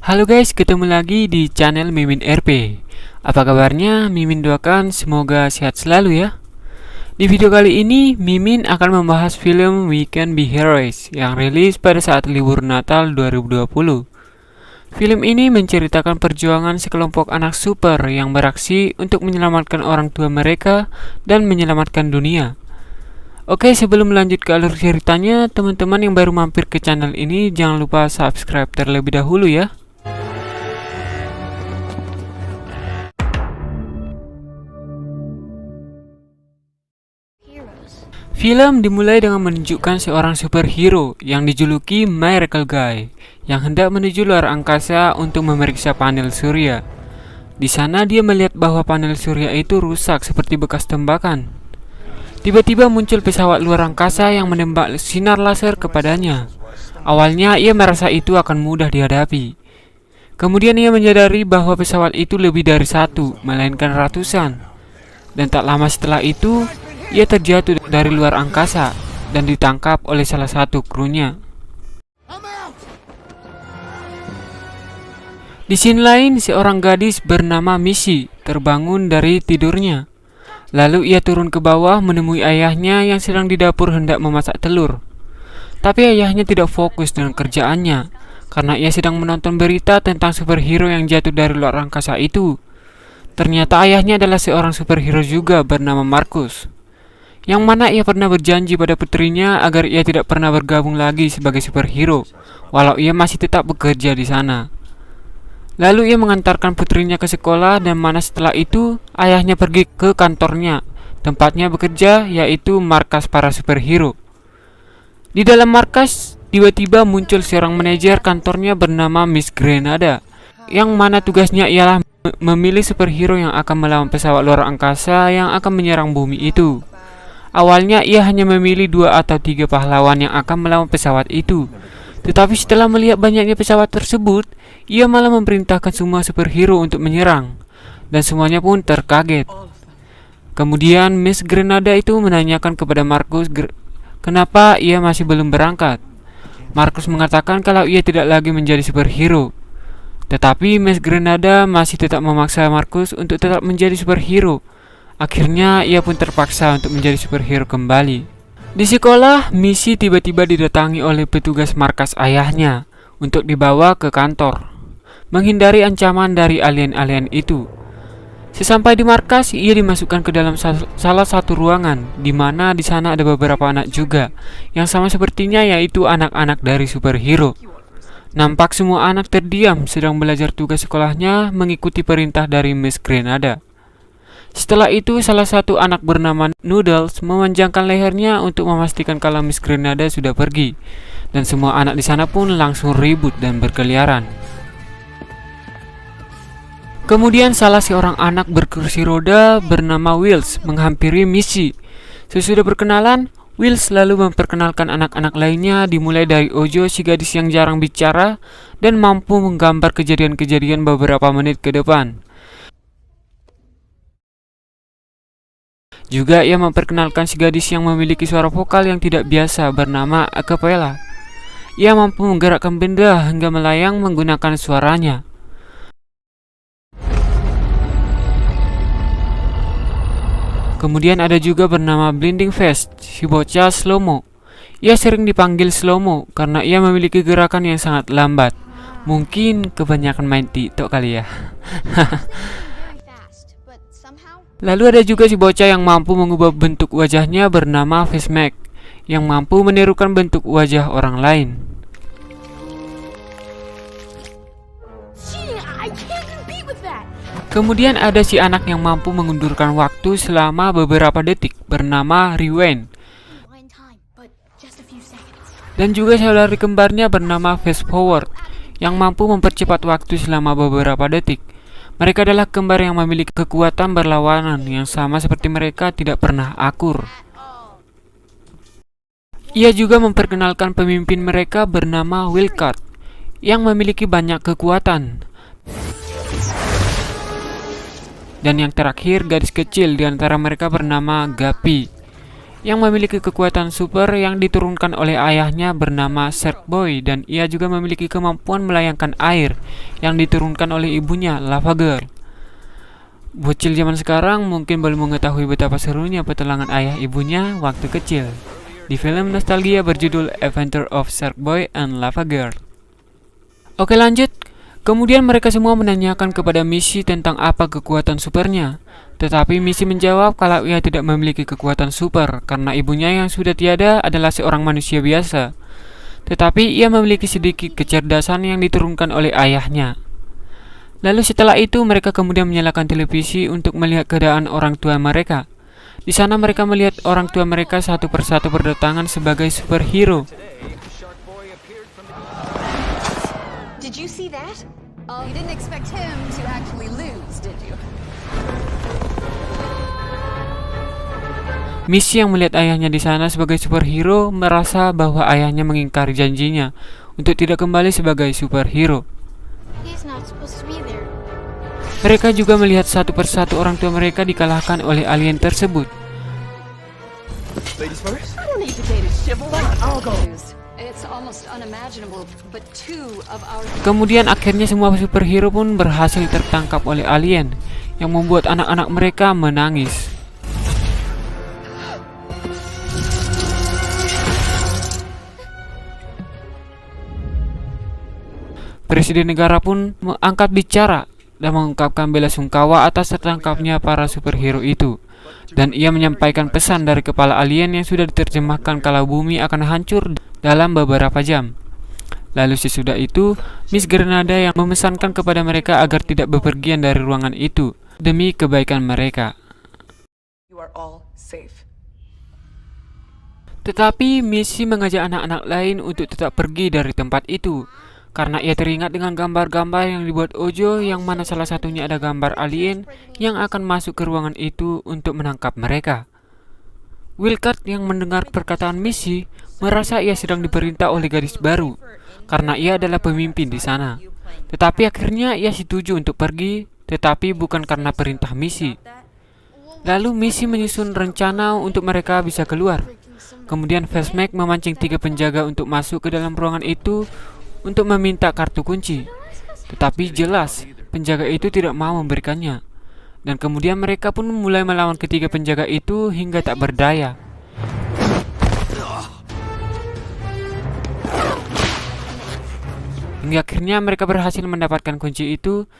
Halo guys, ketemu lagi di channel Mimin RP. Apa kabarnya? Mimin doakan semoga sehat selalu ya. Di video kali ini, Mimin akan membahas film We Can Be Heroes yang rilis pada saat libur Natal 2020. Film ini menceritakan perjuangan sekelompok anak super yang beraksi untuk menyelamatkan orang tua mereka dan menyelamatkan dunia. Oke, sebelum lanjut ke alur ceritanya, teman-teman yang baru mampir ke channel ini jangan lupa subscribe terlebih dahulu ya. Film dimulai dengan menunjukkan seorang superhero yang dijuluki Miracle Guy yang hendak menuju luar angkasa untuk memeriksa panel surya. Di sana dia melihat bahwa panel surya itu rusak seperti bekas tembakan. Tiba-tiba muncul pesawat luar angkasa yang menembak sinar laser kepadanya. Awalnya ia merasa itu akan mudah dihadapi. Kemudian ia menyadari bahwa pesawat itu lebih dari satu, melainkan ratusan. Dan tak lama setelah itu, ia terjatuh dari luar angkasa dan ditangkap oleh salah satu krunya. Di scene lain, seorang gadis bernama Missy terbangun dari tidurnya. Lalu ia turun ke bawah menemui ayahnya yang sedang di dapur hendak memasak telur. Tapi ayahnya tidak fokus dengan kerjaannya karena ia sedang menonton berita tentang superhero yang jatuh dari luar angkasa itu. Ternyata ayahnya adalah seorang superhero juga bernama Marcus, yang mana ia pernah berjanji pada putrinya agar ia tidak pernah bergabung lagi sebagai superhero, walau ia masih tetap bekerja di sana. Lalu ia mengantarkan putrinya ke sekolah dan mana setelah itu ayahnya pergi ke kantornya, tempatnya bekerja yaitu markas para superhero. Di dalam markas, tiba-tiba muncul seorang manajer kantornya bernama Miss Grenada, yang mana tugasnya ialah memilih superhero yang akan melawan pesawat luar angkasa yang akan menyerang bumi itu. Awalnya ia hanya memilih 2 atau 3 pahlawan yang akan melawan pesawat itu. Tetapi setelah melihat banyaknya pesawat tersebut, ia malah memerintahkan semua superhero untuk menyerang. Dan semuanya pun terkaget. Kemudian Miss Grenada itu menanyakan kepada Marcus kenapa ia masih belum berangkat. Marcus mengatakan kalau ia tidak lagi menjadi superhero. Tetapi Miss Grenada masih tetap memaksa Marcus untuk tetap menjadi superhero. Akhirnya ia pun terpaksa untuk menjadi superhero kembali. Di sekolah, Missy tiba-tiba didatangi oleh petugas markas ayahnya untuk dibawa ke kantor, menghindari ancaman dari alien-alien itu. Sesampai di markas, ia dimasukkan ke dalam salah satu ruangan, di mana di sana ada beberapa anak juga, yang sama sepertinya yaitu anak-anak dari superhero. Nampak semua anak terdiam sedang belajar tugas sekolahnya mengikuti perintah dari Miss Grenada. Setelah itu, salah satu anak bernama Noodles memanjangkan lehernya untuk memastikan kalau Miss Grenada sudah pergi. Dan semua anak di sana pun langsung ribut dan berkeliaran. Kemudian salah seorang anak berkursi roda bernama Wills menghampiri Missy. Sesudah berkenalan, Wills lalu memperkenalkan anak-anak lainnya, dimulai dari Ojo, si gadis yang jarang bicara dan mampu menggambar kejadian-kejadian beberapa menit ke depan. Juga ia memperkenalkan si gadis yang memiliki suara vokal yang tidak biasa bernama Acapella. Ia mampu menggerakkan benda hingga melayang menggunakan suaranya. Kemudian ada juga bernama Blinding Fast, si bocah Slow-mo. Ia sering dipanggil Slow-mo karena ia memiliki gerakan yang sangat lambat. Mungkin kebanyakan main TikTok kali ya. Lalu ada juga si bocah yang mampu mengubah bentuk wajahnya bernama Facemask, yang mampu menirukan bentuk wajah orang lain. Kemudian ada si anak yang mampu mengundurkan waktu selama beberapa detik bernama Rewind. Dan juga saudari kembarnya bernama Fast Forward, yang mampu mempercepat waktu selama beberapa detik. Mereka adalah kembar yang memiliki kekuatan berlawanan yang sama seperti mereka tidak pernah akur. Ia juga memperkenalkan pemimpin mereka bernama Wilcard, yang memiliki banyak kekuatan. Dan yang terakhir, gadis kecil di antara mereka bernama Guppy, yang memiliki kekuatan super yang diturunkan oleh ayahnya bernama Shark Boy, dan ia juga memiliki kemampuan melayangkan air yang diturunkan oleh ibunya Lava Girl. Bocil zaman sekarang mungkin belum mengetahui betapa serunya petualangan ayah ibunya waktu kecil di film nostalgia berjudul Adventure of Shark Boy and Lava Girl. Oke, lanjut. Kemudian mereka semua menanyakan kepada Missy tentang apa kekuatan supernya. Tetapi Missy menjawab kalau ia tidak memiliki kekuatan super karena ibunya yang sudah tiada adalah seorang manusia biasa. Tetapi ia memiliki sedikit kecerdasan yang diturunkan oleh ayahnya. Lalu setelah itu mereka kemudian menyalakan televisi untuk melihat keadaan orang tua mereka. Di sana mereka melihat orang tua mereka satu persatu berdatangan sebagai superhero. Did you see that? Oh, you didn't expect him to actually lose, did you? Missy yang melihat ayahnya di sana sebagai superhero merasa bahwa ayahnya mengingkari janjinya untuk tidak kembali sebagai superhero. He's not supposed to be there. Mereka juga melihat satu persatu orang tua mereka dikalahkan oleh alien tersebut. Ladies first? I don't need to date a chivalry. I'll go. It's almost unimaginable, but two of our... Kemudian akhirnya semua superhero pun berhasil tertangkap oleh alien yang membuat anak-anak mereka menangis. Presiden negara pun mengangkat bicara dan mengungkapkan belasungkawa atas tertangkapnya para superhero itu. Dan ia menyampaikan pesan dari kepala alien yang sudah diterjemahkan kalau bumi akan hancur dalam beberapa jam. Lalu sesudah itu, Miss Grenada yang memesankan kepada mereka agar tidak bepergian dari ruangan itu demi kebaikan mereka. You are all safe. Tetapi Missy mengajak anak-anak lain untuk tetap pergi dari tempat itu karena ia teringat dengan gambar-gambar yang dibuat Ojo, yang mana salah satunya ada gambar alien yang akan masuk ke ruangan itu untuk menangkap mereka. Wilcard yang mendengar perkataan Missy merasa ia sedang diperintah oleh gadis baru karena ia adalah pemimpin di sana. Tetapi akhirnya ia setuju untuk pergi, tetapi bukan karena perintah Missy. Lalu Missy menyusun rencana untuk mereka bisa keluar. Kemudian Fastmac memancing 3 penjaga untuk masuk ke dalam ruangan itu untuk meminta kartu kunci. Tetapi jelas penjaga itu tidak mau memberikannya. Dan kemudian mereka pun mulai melawan ketiga penjaga itu hingga tak berdaya. Hingga akhirnya mereka berhasil mendapatkan kunci itu.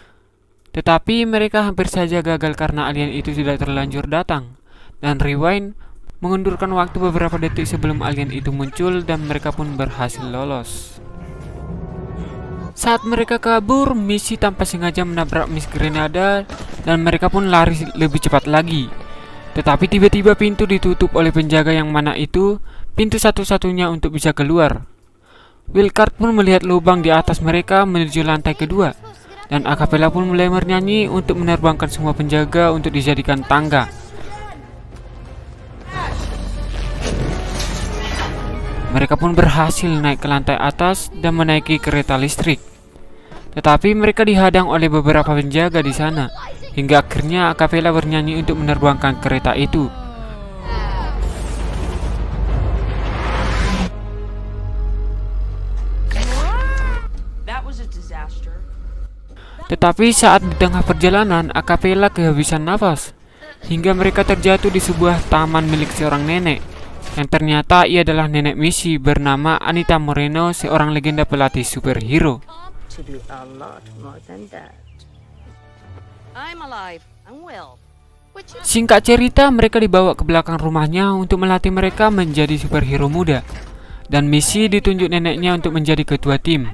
Tetapi mereka hampir saja gagal karena alien itu sudah terlanjur datang. Dan Rewind mengundurkan waktu beberapa detik sebelum alien itu muncul dan mereka pun berhasil lolos. Saat mereka kabur, Missy tanpa sengaja menabrak Miss Grenada dan mereka pun lari lebih cepat lagi. Tetapi tiba-tiba pintu ditutup oleh penjaga yang mana itu pintu satu-satunya untuk bisa keluar. Wilcard pun melihat lubang di atas mereka menuju lantai kedua, dan Acapella pun mulai bernyanyi untuk menerbangkan semua penjaga untuk dijadikan tangga. Mereka pun berhasil naik ke lantai atas dan menaiki kereta listrik. Tetapi mereka dihadang oleh beberapa penjaga di sana, hingga akhirnya Acapella bernyanyi untuk menerbangkan kereta itu. Tetapi saat di tengah perjalanan, Acapella kehabisan nafas, hingga mereka terjatuh di sebuah taman milik seorang nenek. Yang ternyata ia adalah nenek Missy bernama Anita Moreno, seorang legenda pelatih superhero. Singkat cerita, mereka dibawa ke belakang rumahnya untuk melatih mereka menjadi superhero muda. Dan Missy ditunjuk neneknya untuk menjadi ketua tim.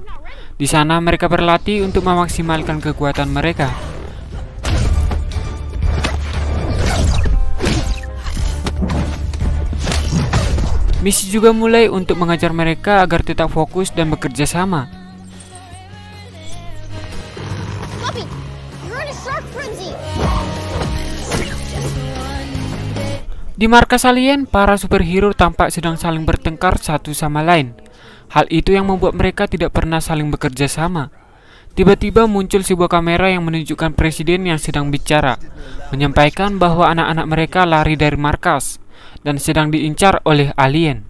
Di sana mereka berlatih untuk memaksimalkan kekuatan mereka. Missy juga mulai untuk mengajar mereka agar tetap fokus dan bekerja sama. Puppy, you're in a shark frenzy. Di markas alien, para superhero tampak sedang saling bertengkar satu sama lain. Hal itu yang membuat mereka tidak pernah saling bekerja sama. Tiba-tiba muncul sebuah kamera yang menunjukkan presiden yang sedang bicara, menyampaikan bahwa anak-anak mereka lari dari markas. dan sedang diincar oleh alien.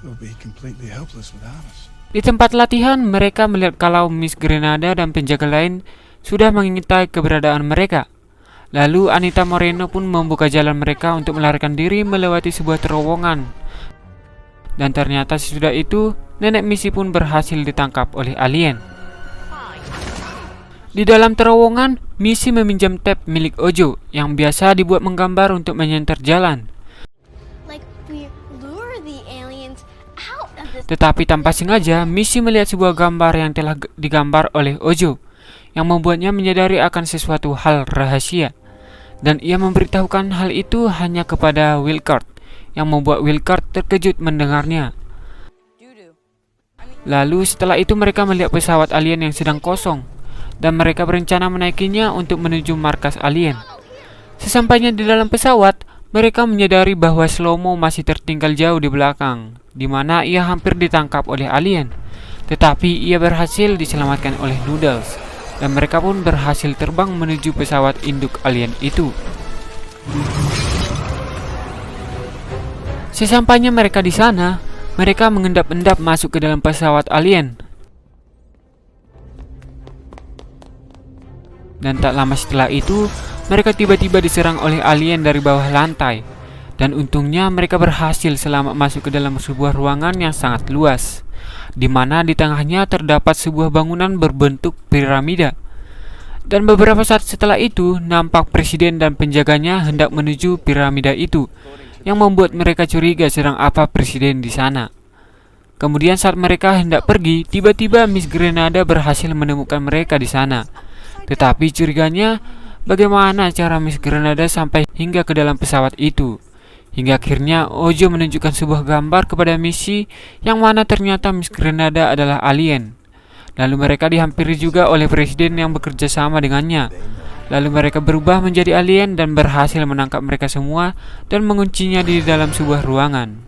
We'll be completely helpless without us. Di tempat latihan, mereka melihat kalau Miss Grenada dan penjaga lain sudah mengintai keberadaan mereka. Lalu Anita Moreno pun membuka jalan mereka untuk melarikan diri melewati sebuah terowongan. Dan ternyata sesudah itu, nenek Missy pun berhasil ditangkap oleh alien. Di dalam terowongan, Missy meminjam tab milik Ojo yang biasa dibuat menggambar untuk menyenter jalan. Like we lure the aliens out of this. Tetapi tanpa sengaja, Missy melihat sebuah gambar yang telah digambar oleh Ojo, yang membuatnya menyadari akan sesuatu hal rahasia. Dan ia memberitahukan hal itu hanya kepada Wilcard, yang membuat Wilcard terkejut mendengarnya. Lalu setelah itu mereka melihat pesawat alien yang sedang kosong, dan mereka berencana menaikinya untuk menuju markas alien. Sesampainya di dalam pesawat, mereka menyadari bahwa Slomo masih tertinggal jauh di belakang, di mana ia hampir ditangkap oleh alien. Tetapi ia berhasil diselamatkan oleh Noodles, dan mereka pun berhasil terbang menuju pesawat induk alien itu. Sesampainya mereka di sana, mereka mengendap-endap masuk ke dalam pesawat alien. Dan tak lama setelah itu, mereka tiba-tiba diserang oleh alien dari bawah lantai. Dan untungnya mereka berhasil selamat masuk ke dalam sebuah ruangan yang sangat luas, di mana di tengahnya terdapat sebuah bangunan berbentuk piramida. Dan beberapa saat setelah itu, nampak presiden dan penjaganya hendak menuju piramida itu, yang membuat mereka curiga sedang apa presiden di sana. Kemudian saat mereka hendak pergi, tiba-tiba Miss Grenada berhasil menemukan mereka di sana. Tetapi curiganya, bagaimana cara Miss Grenada sampai hingga ke dalam pesawat itu? Hingga akhirnya Ojo menunjukkan sebuah gambar kepada Missy, yang mana ternyata Miss Grenada adalah alien. Lalu mereka dihampiri juga oleh presiden yang bekerja sama dengannya. Lalu mereka berubah menjadi alien dan berhasil menangkap mereka semua dan menguncinya di dalam sebuah ruangan.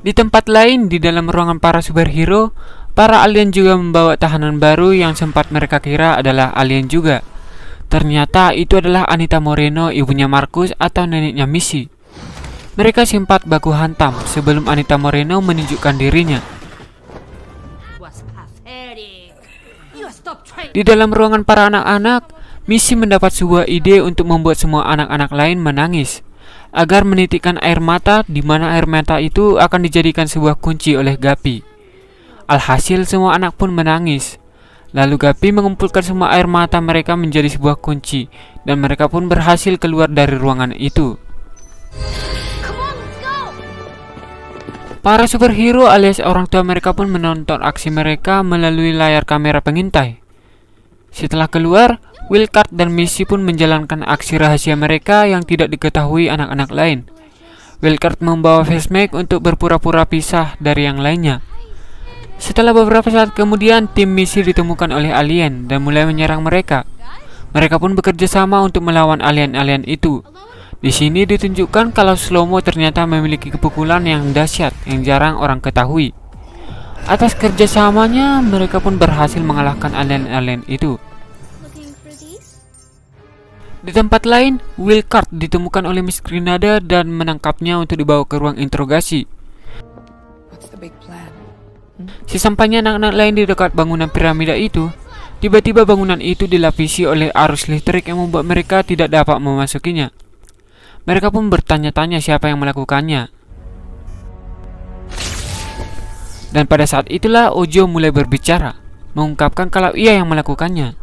Di tempat lain, di dalam ruangan para superhero, para alien juga membawa tahanan baru yang sempat mereka kira adalah alien juga. Ternyata itu adalah Anita Moreno, ibunya Marcus atau neneknya Missy. Mereka sempat baku hantam sebelum Anita Moreno menunjukkan dirinya. Di dalam ruangan para anak-anak, Missy mendapat sebuah ide untuk membuat semua anak-anak lain menangis, agar menitikkan air mata, di mana air mata itu akan dijadikan sebuah kunci oleh Guppy. Alhasil semua anak pun menangis. Lalu Guppy mengumpulkan semua air mata mereka menjadi sebuah kunci, dan mereka pun berhasil keluar dari ruangan itu. Para superhero alias orang tua mereka pun menonton aksi mereka melalui layar kamera pengintai. Setelah keluar, Wilcard dan Missy pun menjalankan aksi rahasia mereka yang tidak diketahui anak-anak lain. Wilcard membawa facemask untuk berpura-pura pisah dari yang lainnya. Setelah beberapa saat kemudian, tim Missy ditemukan oleh alien dan mulai menyerang mereka. Mereka pun bekerja sama untuk melawan alien-alien itu. Di sini ditunjukkan kalau Slomo ternyata memiliki kepukulan yang dahsyat yang jarang orang ketahui. Atas kerjasamanya, mereka pun berhasil mengalahkan alien-alien itu. Di tempat lain, Wilcard ditemukan oleh Miss Grenada dan menangkapnya untuk dibawa ke ruang interogasi. Sesampainya anak-anak lain di dekat bangunan piramida itu, tiba-tiba bangunan itu dilapisi oleh arus listrik yang membuat mereka tidak dapat memasukinya. Mereka pun bertanya-tanya siapa yang melakukannya. Dan pada saat itulah Ojo mulai berbicara, mengungkapkan kalau ia yang melakukannya.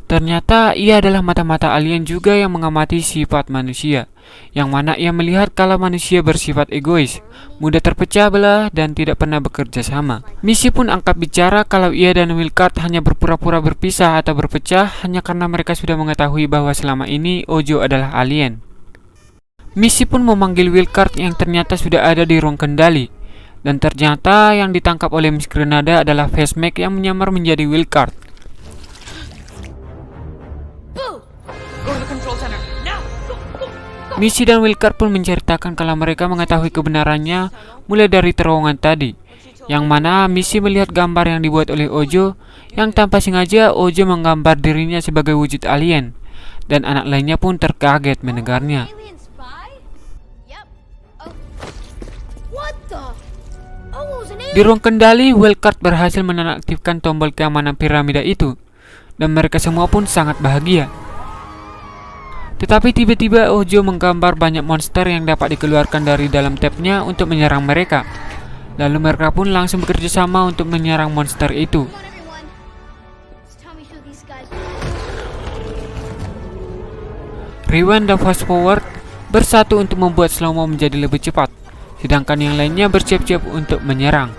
Ternyata ia adalah mata-mata alien juga yang mengamati sifat manusia, yang mana ia melihat kalau manusia bersifat egois, mudah terpecah belah dan tidak pernah bekerja sama. Missy pun angkat bicara kalau ia dan Wilcard hanya berpura-pura berpisah atau berpecah hanya karena mereka sudah mengetahui bahwa selama ini Ojo adalah alien. Missy pun memanggil Wilcard yang ternyata sudah ada di ruang kendali. Dan ternyata yang ditangkap oleh Miss Grenada adalah facemask yang menyamar menjadi Wilcard. Missy dan Wilcard pun menceritakan kalau mereka mengetahui kebenarannya mulai dari terowongan tadi, yang mana Missy melihat gambar yang dibuat oleh Ojo, yang tanpa sengaja Ojo menggambar dirinya sebagai wujud alien, dan anak lainnya pun terkaget mendengarnya. Alien spy? Yep. Oh. What the? Oh, it was an Di ruang kendali, Wildcard berhasil menonaktifkan tombol keamanan piramida itu, dan mereka semua pun sangat bahagia. Tetapi tiba-tiba Ojo menggambar banyak monster yang dapat dikeluarkan dari dalam tabnya untuk menyerang mereka. Lalu mereka pun langsung bekerja sama untuk menyerang monster itu. Come on, everyone. It's time we show these guys. Rewind dan fast forward bersatu untuk membuat slow-mo menjadi lebih cepat, sedangkan yang lainnya bersiap-siap untuk menyerang.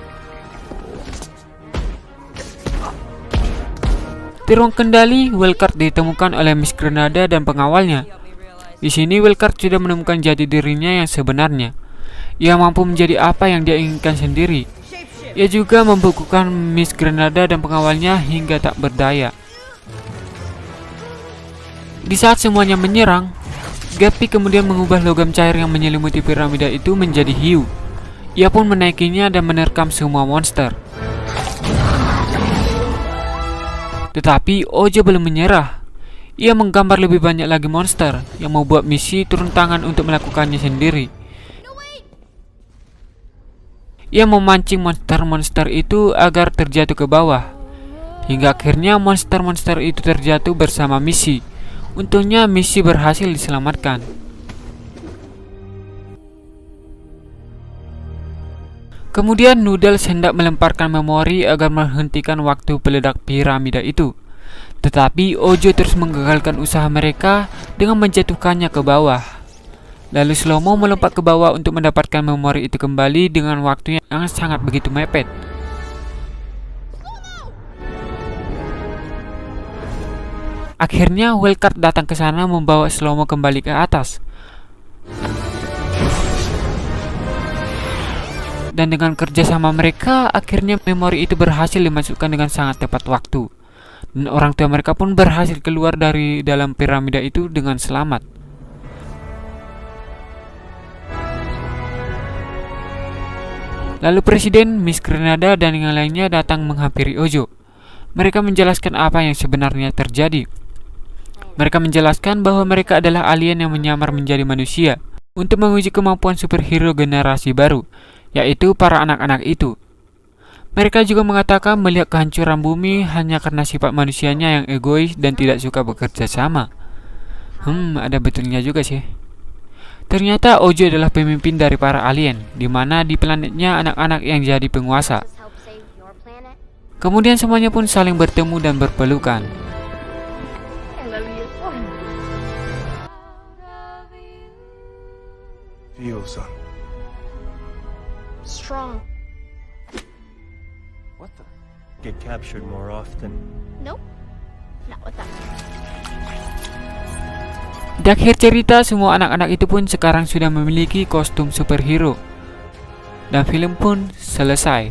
Di ruang kendali, Wildcard ditemukan oleh Miss Grenada dan pengawalnya. Di sini Wildcard sudah menemukan jati dirinya yang sebenarnya. Ia mampu menjadi apa yang dia inginkan sendiri. Ia juga membukukan Miss Grenada dan pengawalnya hingga tak berdaya. Di saat semuanya menyerang, Guppy kemudian mengubah logam cair yang menyelimuti piramida itu menjadi hiu. Ia pun menaikinya dan menerkam semua monster. Tetapi Ojo belum menyerah. Ia menggambar lebih banyak lagi monster yang membuat Missy turun tangan untuk melakukannya sendiri. Ia memancing monster-monster itu agar terjatuh ke bawah, hingga akhirnya monster-monster itu terjatuh bersama Missy. Untungnya Missy berhasil diselamatkan. Kemudian Noodles hendak melemparkan memori agar menghentikan waktu peledak piramida itu. Tetapi Ojo terus menggagalkan usaha mereka dengan menjatuhkannya ke bawah. Lalu Slow-mo melompat ke bawah untuk mendapatkan memori itu kembali dengan waktu yang sangat begitu mepet. Akhirnya Wildcard datang ke sana membawa Slow-mo kembali ke atas. Dan dengan kerjasama mereka, akhirnya memori itu berhasil dimasukkan dengan sangat tepat waktu. Dan orang tua mereka pun berhasil keluar dari dalam piramida itu dengan selamat. Lalu Presiden, Miss Grenada, dan yang lainnya datang menghampiri Ojo. Mereka menjelaskan apa yang sebenarnya terjadi. Mereka menjelaskan bahwa mereka adalah alien yang menyamar menjadi manusia untuk menguji kemampuan superhero generasi baru, yaitu para anak-anak itu. Mereka juga mengatakan melihat kehancuran bumi hanya karena sifat manusianya yang egois dan tidak suka bekerja sama. Ada betulnya juga sih. Ternyata Ojo adalah pemimpin dari para alien, di mana di planetnya anak-anak yang jadi penguasa. Help save your planet. Kemudian semuanya pun saling bertemu dan berpelukan. I love you. Feel, son. Strong. What the? Get captured more often. Nope. Not with that. Di akhir cerita, semua anak-anak itu pun sekarang sudah memiliki kostum superhero. Dan film pun selesai.